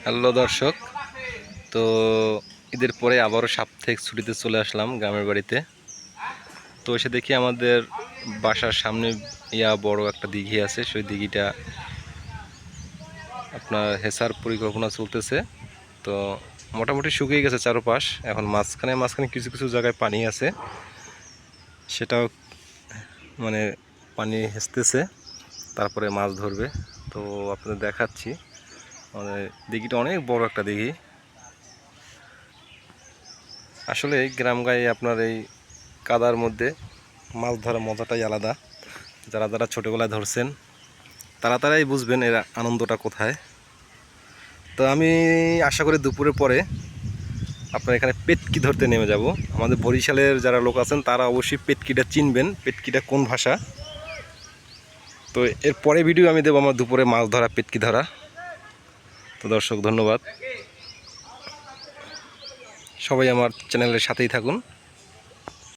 Hello দর্শক, তো ঈদের পরে আবারও সাপ্তাহিক ছুটিতে চলে আসলাম গ্রামের বাড়িতে। তো এসে দেখি আমাদের বাসার সামনে বড় একটা দিঘি আছে। সেই দিঘিটা আপনার হেসার পরিকল্পনা চলতেছে। তো মোটামুটি শুকিয়ে গেছে চারপাশ, এখন মাঝখানে মাঝখানে কিছু কিছু জায়গায় পানি আছে, সেটাও মানে পানি হেসতেছে, তারপরে মাছ ধরবে। তো আপনাদের দেখাচ্ছি, আমাদের দিঘিটা অনেক বড় একটা দিঘি। আসলে গ্রাম গায়ে আপনার এই কাদার মধ্যে মাছ ধরার মজাটাই আলাদা। যারা যারা ছোটোবেলায় ধরছেন তারাই বুঝবেন এর আনন্দটা কোথায়। তো আমি আশা করি দুপুরের পরে আপনার এখানে পেটকি ধরতে নেমে যাব। আমাদের বরিশালের যারা লোক আছেন তারা অবশ্যই পেটকিটা চিনবেন, পেটকিটা কোন ভাষা। তো এর পরে ভিডিও আমি দেবো আমার দুপুরে মাছ ধরা, পেটকি ধরা। তো দর্শক ধন্যবাদ, সবাই আমার চ্যানেলের সাথেই থাকুন।